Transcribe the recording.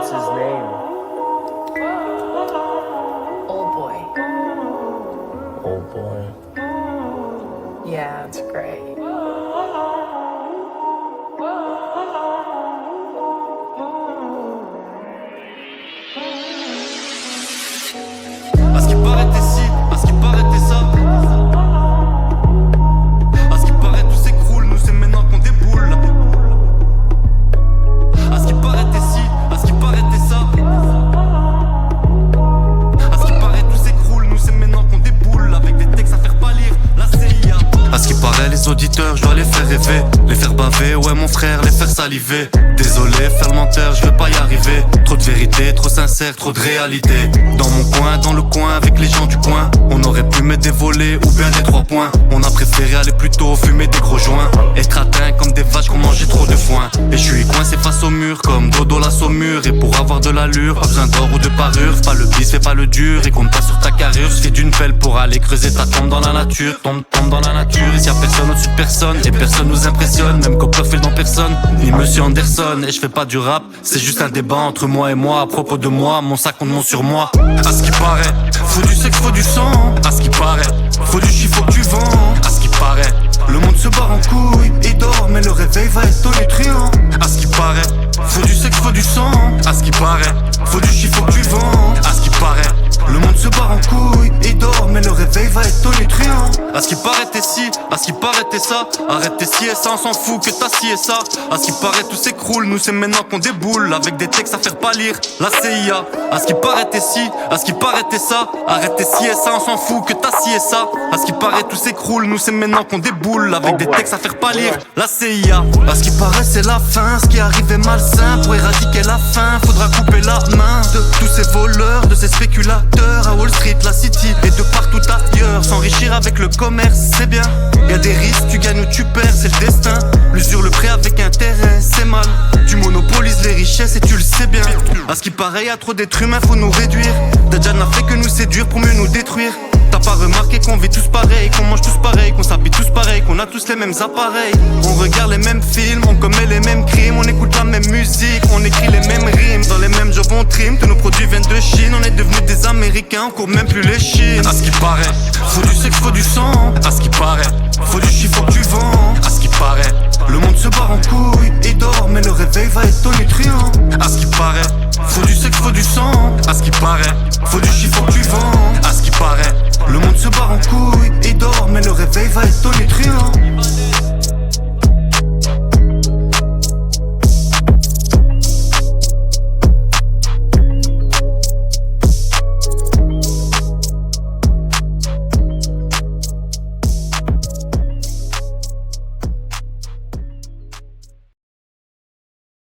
What's his name? Old boy. Old boy. Yeah, it's great. À ce qui paraît t'es ci, à ce qui paraît t'es ça. À ce qui paraît tout s'écroule, nous c'est maintenant qu'on déboule. À ce qui paraît t'es ci, à ce qui paraît t'es ça. À ce qui paraît tout s'écroule, nous c'est maintenant qu'on déboule. Avec des textes à faire pâlir, la CIA. À ce qui paraît les auditeurs, je dois les faire rêver. Les faire baver, ouais mon frère, les faire saliver. Désolé, faire le menteur, je vais pas y arriver. Trop de vérité, trop sincère, trop de réalité. Dans mon coin, dans le coin, avec les gens du coin. On aurait pu mettre des volets ou bien des 3 points. On a préféré aller plutôt fumer des gros joints. Être atteint comme des vaches qui ont mangé trop de foin. Et je suis coincé face au mur comme Dodo la saumure. Et pour avoir de l'allure, pas besoin d'or ou de parure. Fais pas le bis, fais pas le dur et compte pas sur ta carrure. Suffit d'une pelle pour aller creuser ta tombe dans la nature. Tombe dans la nature, ici y'a personne au-dessus de personne. Et personne nous impressionne, même Copperfield en personne. Ni Monsieur Anderson, et je fais pas du rap. C'est juste un débat entre moi et moi. À propos de moi, mon sac compte mon sur moi. À ce qui paraît, faut du sexe, faut du sang. À ce qui paraît, faut du chiffre, faut que tu vends. À ce qui paraît, le monde se barre en couille et dort, mais le réveil va être tonitruant. À ce qui paraît, faut du sexe, faut du sang. À ce qui paraît, faut du chiffre, faut que tu vends. À ce qui paraît, le monde se barre en couille et dort, mais le réveil va être tonitruant. À ce qui paraît t'es ci, à ce qui paraît t'es ça. Arrête tes ci et ça, on s'en fout que t'as ci et ça. À ce qui paraît tout s'écroule, nous c'est maintenant qu'on déboule. Avec des textes à faire pâlir, la CIA. À ce qui paraît t'es ci, à ce qui paraît t'es ça. Arrête tes ci et ça, on s'en fout que t'as ci et ça. À ce qui paraît tout s'écroule, nous c'est maintenant qu'on déboule. Avec des textes à faire pâlir, la CIA. À ce qui paraît c'est la fin, ce qui arrive est malsain. Pour éradiquer la faim, faudra couper la main de tous ces voleurs, de ces spéculateurs à Wall Street, la City et de partout ailleurs. S'enrichir avec le commerce, c'est bien. Y'a des risques, tu gagnes ou tu perds, c'est le destin. L'usure, le prêt avec intérêt, c'est mal. Tu monopolises les richesses et tu le sais bien. À ce qui paraît, y'a trop d'êtres humains, faut nous réduire. Dajjal n'a fait que nous séduire pour mieux nous détruire. T'as pas remarqué qu'on vit tous pareil, qu'on mange tous pareil, qu'on s'habille tous pareil, qu'on a tous les mêmes appareils. On regarde les mêmes films, on commet les mêmes crimes, on écoute la même musique, on écrit les mêmes rimes. Dans les mêmes jobs on trim, tous nos produits viennent de Chine. On est devenus des Américains, on court même plus les Chines. À ce qui paraît, faut du sexe, faut du sang. À ce qui paraît, faut du chiffre, faut que tu vends. À ce qui paraît, le monde se barre en couille et dort, mais le réveil va être tonitruant. À ce qui paraît, faut du sexe, faut du sang. À ce qui paraît, faut du chiffre, faut que tu vends. À ce qui paraît, le monde se barre en couille et dort, mais le réveil va être tonitruant.